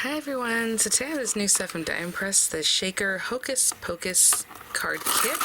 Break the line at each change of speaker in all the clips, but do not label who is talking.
Hi everyone, so today I have this new stuff from Die Press, the Shaker Hocus Pocus card kit.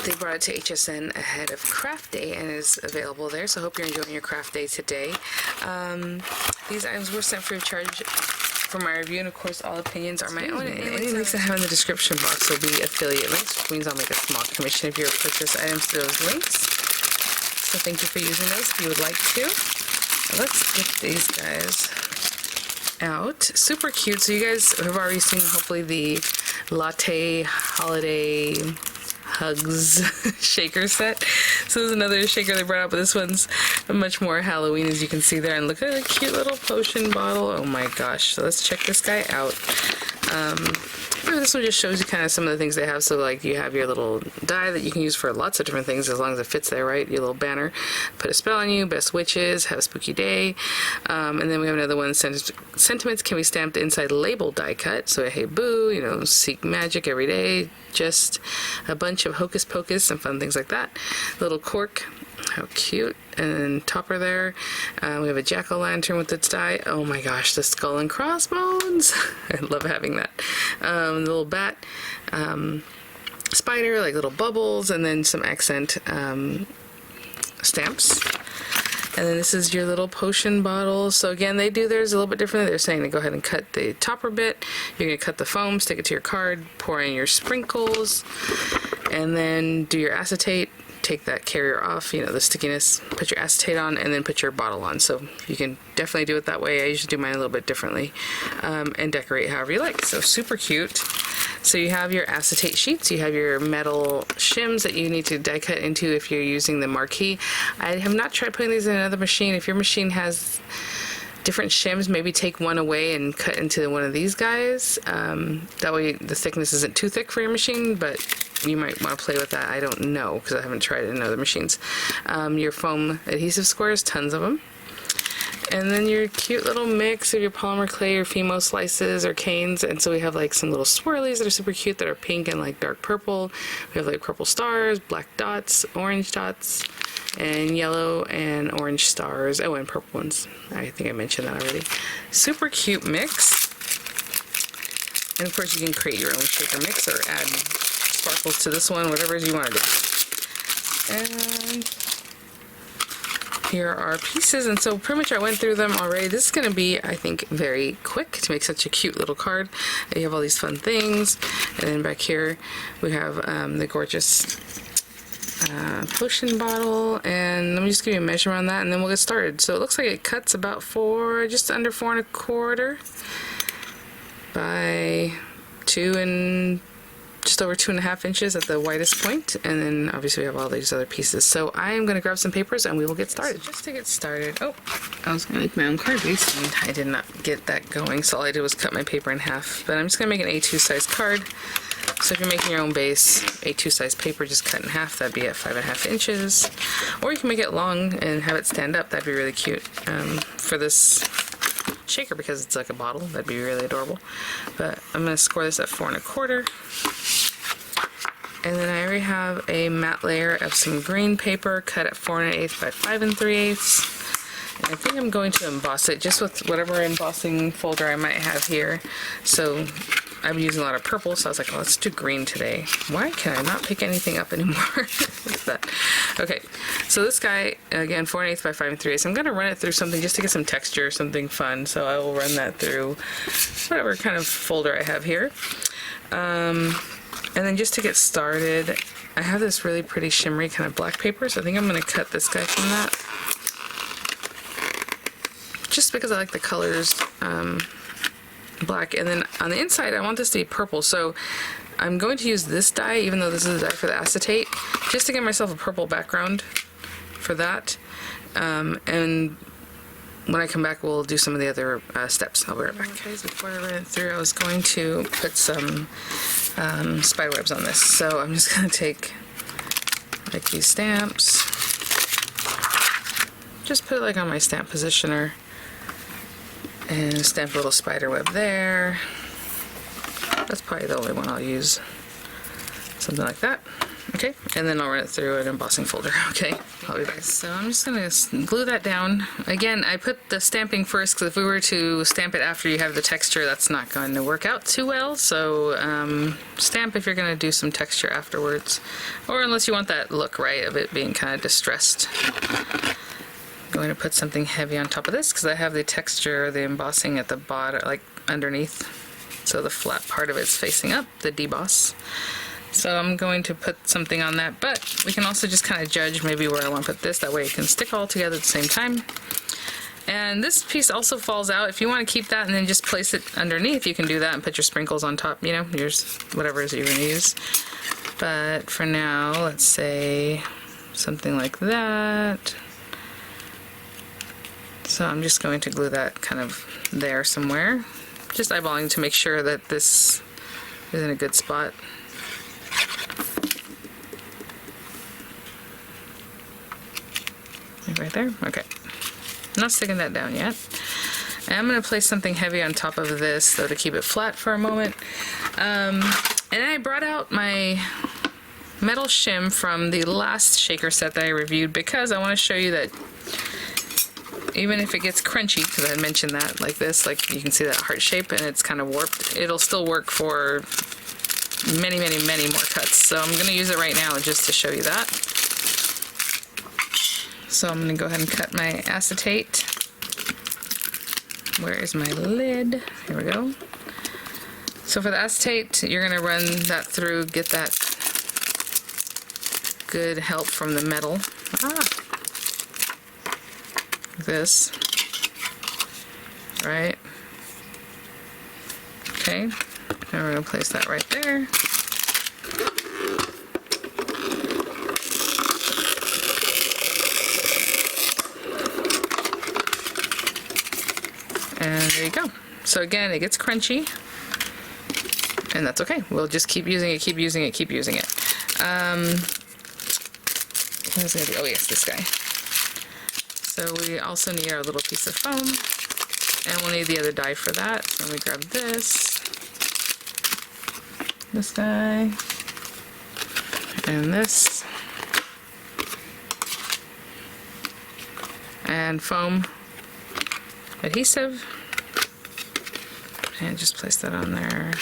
They brought it to HSN ahead of craft day and is available there, so I hope you're enjoying your craft day today. These items were sent free of charge for my review, and of course all opinions are my own, and any links I have in the description box will be affiliate links, which means I'll make a small commission if you purchase items to those links. So thank you for using those if you would like to. Let's get these guys out. Super cute. So you guys have already seen hopefully the latte holiday hugs shaker set. So there's another shaker they brought out, but this one's much more Halloween, as you can see there. And look at the cute little potion bottle. Oh my gosh. So let's check this guy out. This one just shows you kind of some of the things they have. So like you have your little die that you can use for lots of different things as long as it fits there, right? Your little banner. Put a spell on you, best witches, have a spooky day. And then we have another one, sentiments can be stamped inside label die cut. So hey boo, you know, seek magic every day. Just a bunch of hocus pocus and fun things like that. Little cork. How cute. And then topper there. We have a jack-o'-lantern with its die. Oh my gosh, the skull and crossbones. I love having that. The little bat. Spider, like little bubbles, and then some accent stamps. And then this is your little potion bottle. So again, they do theirs a little bit differently. They're saying to go ahead and cut the topper bit. You're going to cut the foam, stick it to your card, pour in your sprinkles, and then do your acetate. Take that carrier off, you know, the stickiness, put your acetate on, and then put your bottle on. So you can definitely do it that way. I usually do mine a little bit differently, and decorate however you like. So super cute. So you have your acetate sheets, you have your metal shims that you need to die cut into if you're using the marquee. I have not tried putting these in another machine. If your machine has different shims, maybe take one away and cut into one of these guys. That way the thickness isn't too thick for your machine, but you might want to play with that. I don't know because I haven't tried it in other machines. Your foam adhesive squares, tons of them. And then your cute little mix of your polymer clay, your Fimo slices or canes. And so we have like some little swirlies that are super cute that are pink and like dark purple. We have like purple stars, black dots, orange dots, and yellow and orange stars. Oh, and purple ones. I think I mentioned that already. Super cute mix. And of course you can create your own shaker mix or add sparkles to this one, whatever you want to do. And here are pieces, and so pretty much I went through them already. This is going to be, I think, very quick to make such a cute little card. You have all these fun things, and then back here we have the gorgeous potion bottle, and let me just give you a measurement on that and then we'll get started. So it looks like it cuts about just under 4 1/4 by 2 and just over 2.5 inches at the widest point, and then obviously we have all these other pieces. So I am going to grab some papers and we will get started. So just to get started, I was going to make my own card base and I did not get that going, so all I did was cut my paper in half. But I'm just going to make an A2 size card. So if you're making your own base, A2 size paper, just cut in half. That'd be at 5.5 inches. Or you can make it long and have it stand up. That'd be really cute for this shaker because it's like a bottle. That'd be really adorable. But I'm going to score this at 4 1/4. And then I already have a matte layer of some green paper cut at 4 1/8 by 5 3/8. And I think I'm going to emboss it just with whatever embossing folder I might have here. So I'm using a lot of purple, so I was like, oh, let's do green today. Why can I not pick anything up anymore? What's that? Okay, so this guy, again, 4 1/8 by 5 3/8. I'm going to run it through something just to get some texture, something fun. So I will run that through whatever kind of folder I have here. And then just to get started, I have this really pretty shimmery kind of black paper, so I think I'm going to cut this guy from that. Just because I like the colors black. And then on the inside, I want this to be purple, so I'm going to use this dye, even though this is a dye for the acetate, just to give myself a purple background for that. And when I come back, we'll do some of the other steps. I'll be right back. Okay, before I run it through, I was going to put some spider webs on this. So I'm just going to take like these stamps, just put it like on my stamp positioner, and stamp a little spider web there. That's probably the only one I'll use. Something like that. Okay, and then I'll run it through an embossing folder. Okay, I'll be back. So I'm just gonna glue that down. Again, I put the stamping first because if we were to stamp it after you have the texture, that's not going to work out too well. So stamp if you're gonna do some texture afterwards, or unless you want that look, right, of it being kind of distressed. I'm going to put something heavy on top of this because I have the texture, the embossing at the bottom, like underneath. So the flat part of it's facing up, the deboss. So I'm going to put something on that, but we can also just kind of judge maybe where I want to put this. That way it can stick all together at the same time. And this piece also falls out. If you want to keep that and then just place it underneath, you can do that and put your sprinkles on top, you know, yours, whatever it is you're going to use. But for now, let's say something like that. So I'm just going to glue that kind of there somewhere. Just eyeballing to make sure that this is in a good spot. Right there? Okay. I'm not sticking that down yet. And I'm going to place something heavy on top of this, though, to keep it flat for a moment. And I brought out my metal shim from the last shaker set that I reviewed because I want to show you that even if it gets crunchy, because I had mentioned that, like this, like you can see that heart shape and it's kind of warped, it'll still work for many, many, many more cuts. So I'm going to use it right now just to show you that. So I'm going to go ahead and cut my acetate. Where is my lid? Here we go. So for the acetate, you're going to run that through, get that good help from the metal. This. Right. Okay. And we're going to place that right there. And there you go. So again, it gets crunchy, and that's okay. We'll just keep using it, keep using it, keep using it. What was I gonna do? Oh yes, this guy. So we also need our little piece of foam, and we'll need the other die for that. So we grab this guy, and this, and foam adhesive, and just place that on there.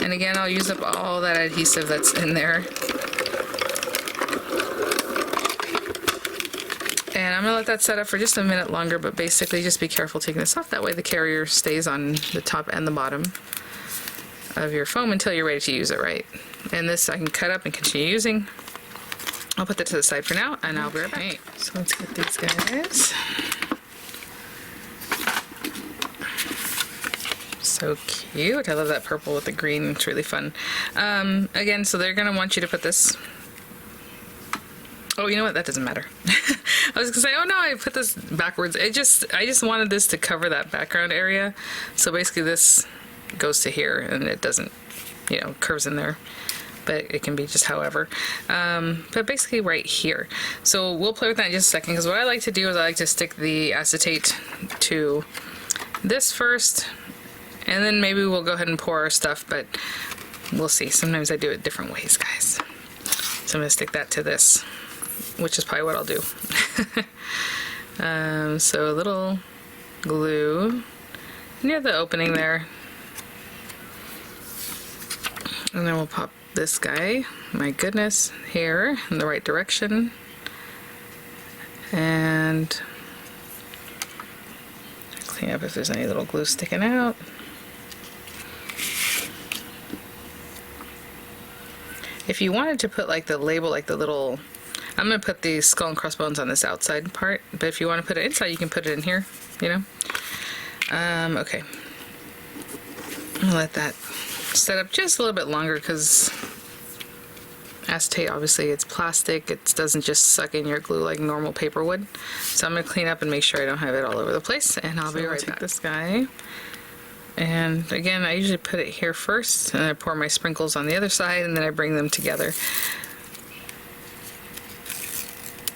And again, I'll use up all that adhesive that's in there. And I'm gonna let that set up for just a minute longer, but basically just be careful taking this off. That way the carrier stays on the top and the bottom of your foam until you're ready to use it, right? And this I can cut up and continue using. I'll put that to the side for now, and I'll be right back. So let's get these guys. So cute. I love that purple with the green. It's really fun. Again, so they're gonna want you to put this. Oh, you know what? That doesn't matter. I was gonna say, oh no, I put this backwards. I just wanted this to cover that background area. So basically this goes to here and it doesn't, you know, curves in there. But it can be just however. But basically right here. So we'll play with that in just a second, because what I like to do is I like to stick the acetate to this first, and then maybe we'll go ahead and pour our stuff, but we'll see. Sometimes I do it different ways, guys. So I'm gonna stick that to this, which is probably what I'll do. So a little glue near the opening there. And then we'll pop this guy, my goodness, here in the right direction. And clean up if there's any little glue sticking out. If you wanted to put like the label, like the little, I'm going to put the skull and crossbones on this outside part, but if you want to put it inside, you can put it in here, you know. Okay. I'll let that set up just a little bit longer, because acetate, obviously it's plastic, it doesn't just suck in your glue like normal paper would. So I'm going to clean up and make sure I don't have it all over the place, and I'll be right back. This guy, and again, I usually put it here first, and I pour my sprinkles on the other side, and then I bring them together.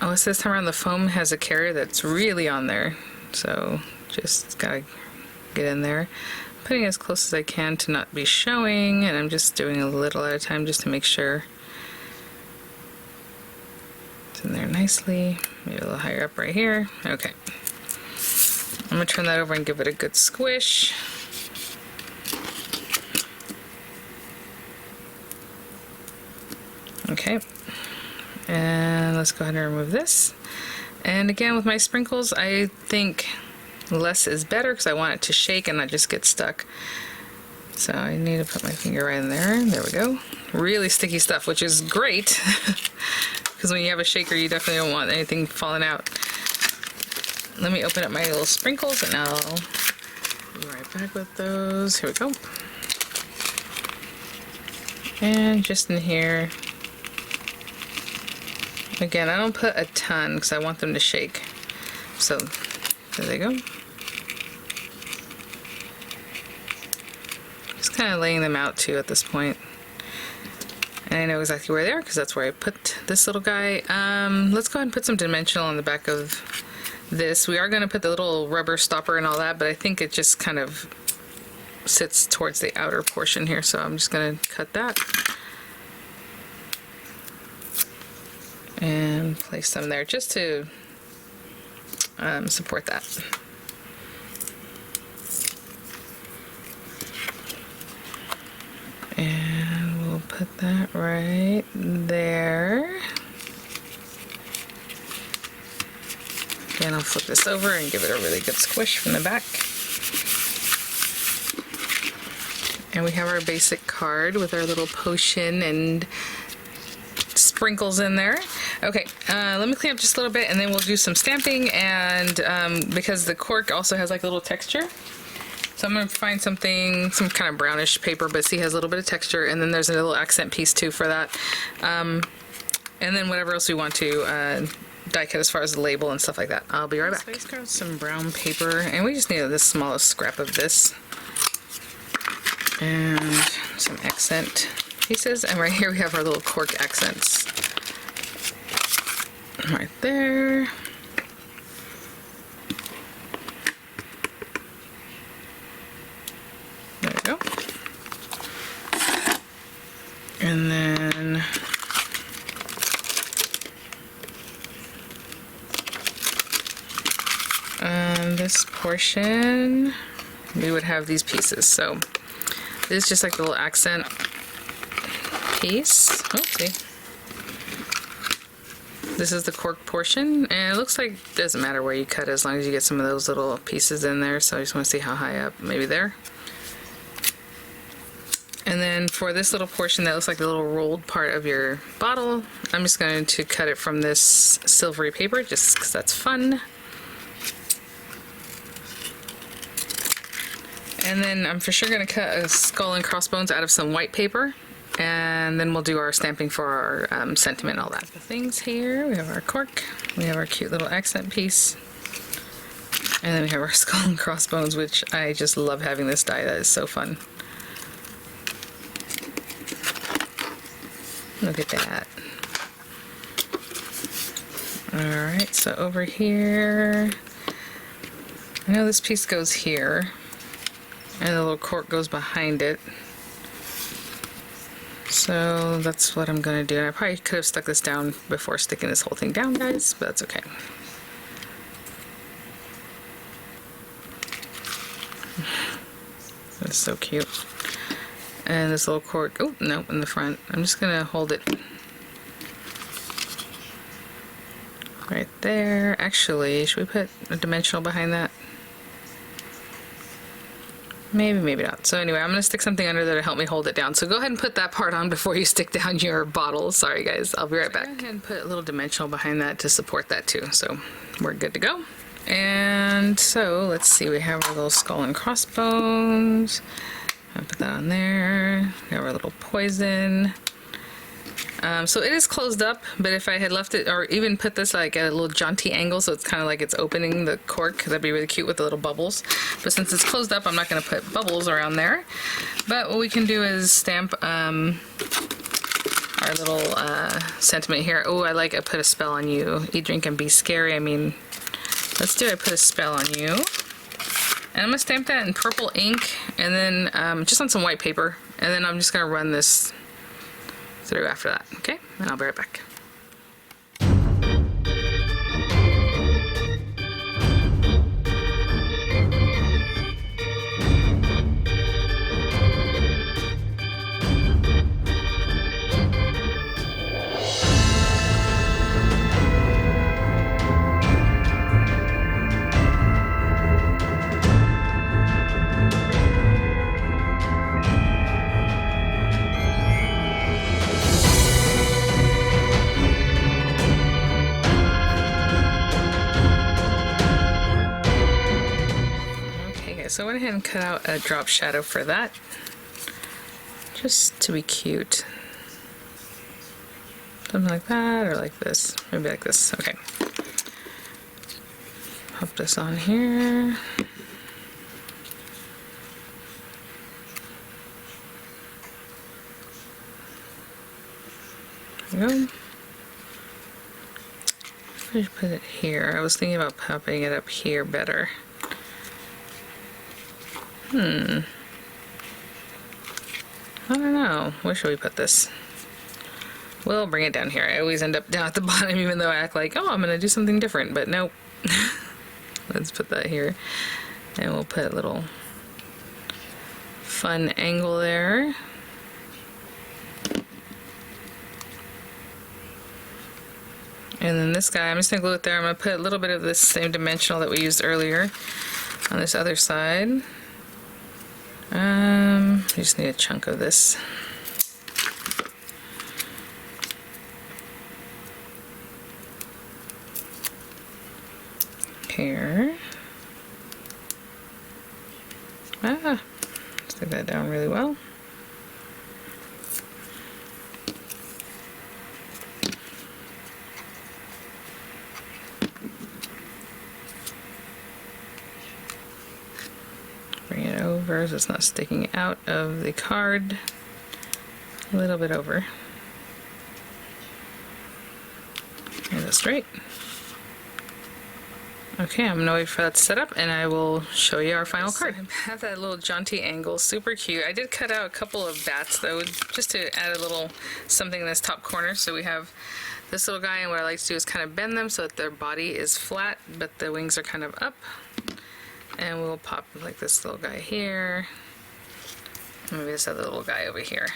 Oh, so this time around the foam has a carrier that's really on there, so just gotta get in there. I'm putting as close as I can to not be showing, and I'm just doing a little at a time just to make sure It's in there nicely. Maybe a little higher up right here. Okay. I'm gonna turn that over and give it a good squish. Okay. And let's go ahead and remove this. And again, with my sprinkles, I think less is better because I want it to shake and not just get stuck. So I need to put my finger right in there. There we go. Really sticky stuff, which is great because when you have a shaker, you definitely don't want anything falling out. Let me open up my little sprinkles and I'll be right back with those. Here we go. And just in here. Again, I don't put a ton because I want them to shake. So there they go. Just kind of laying them out too at this point. And I know exactly where they are because that's where I put this little guy. Let's go ahead and put some dimensional on the back of this. We are going to put the little rubber stopper and all that, but I think it just kind of sits towards the outer portion here, so I'm just going to cut that. And place them there just to support that. And we'll put that right there. Again, I'll flip this over and give it a really good squish from the back. And we have our basic card with our little potion and sprinkles in there. Okay, let me clean up just a little bit and then we'll do some stamping, and because the cork also has like a little texture, so I'm going to find something, some kind of brownish paper, but see, has a little bit of texture, and then there's a little accent piece too for that, and then whatever else we want to die cut as far as the label and stuff like that. I'll be right back. Let's grab some brown paper, and we just need this smallest scrap of this, and some accent pieces, and right here we have our little cork accents right there. There we go. And then this portion we would have these pieces, so this is just like the little accent piece. Oopsie. This is the cork portion, and it looks like it doesn't matter where you cut as long as you get some of those little pieces in there, so I just want to see how high up, maybe there. And then for this little portion that looks like the little rolled part of your bottle, I'm just going to cut it from this silvery paper just because that's fun. And then I'm for sure going to cut a skull and crossbones out of some white paper. And then we'll do our stamping for our sentiment and all that. The things here, we have our cork, we have our cute little accent piece, and then we have our skull and crossbones, which I just love having this die. That is so fun. Look at that. Alright, so over here, I know this piece goes here, and the little cork goes behind it. So that's what I'm going to do. And I probably could have stuck this down before sticking this whole thing down, guys, but that's okay. That's so cute. And this little cork, oh, no, in the front. I'm just going to hold it right there. Actually, should we put a dimensional behind that? Maybe, maybe not. So anyway, I'm going to stick something under there to help me hold it down. So go ahead and put that part on before you stick down your bottle. Sorry guys, I'll be right back. Go ahead and put a little dimensional behind that to support that too. So we're good to go. And so let's see, we have our little skull and crossbones. I'll put that on there. We have our little poison. So it is closed up, but if I had left it, or even put this like at a little jaunty angle, so it's kind of like it's opening the cork, that'd be really cute with the little bubbles. But since it's closed up, I'm not going to put bubbles around there. But what we can do is stamp our little sentiment here. Oh, I put a spell on you. Eat, drink, and be scary. I mean, let's do I put a spell on you. And I'm going to stamp that in purple ink, and then just on some white paper. And then I'm just going to run this through after that, okay? And I'll be right back. so I went ahead and cut out a drop shadow for that, just to be cute. Something like that, or like this. Maybe like this. Okay. Pop this on here. There we go. I should put it here. I was thinking about popping it up here better. I don't know. Where should we put this? We'll bring it down here. I always end up down at the bottom, even though I act like, oh, I'm going to do something different, but nope. Let's put that here. And we'll put a little fun angle there. And then this guy, I'm just going to glue it there. I'm going to put a little bit of this same dimensional that we used earlier on this other side. I just need a chunk of this. Here. Stick that down really well. Bring it over so it's not sticking out of the card. A little bit over. And it's straight. Okay, I'm gonna wait for that to set up and I will show you our final card. I have that little jaunty angle, super cute. I did cut out a couple of bats though, just to add a little something in this top corner. So we have this little guy, and what I like to do is kind of bend them so that their body is flat, but the wings are kind of up. And we'll pop like this little guy here. Maybe this other little guy over here.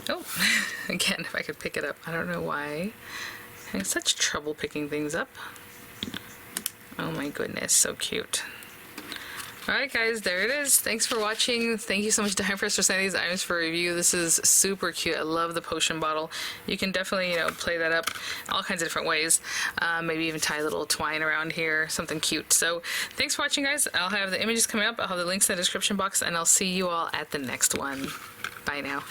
Oh, again, if I could pick it up. I don't know why. I'm having such trouble picking things up. Oh my goodness, so cute. Alright guys, there it is. Thanks for watching. Thank you so much, Diane, for sending these items for review. This is super cute. I love the potion bottle. You can definitely, you know, play that up all kinds of different ways. Maybe even tie a little twine around here, something cute. So thanks for watching, guys. I'll have the images coming up. I'll have the links in the description box, and I'll see you all at the next one. Bye now.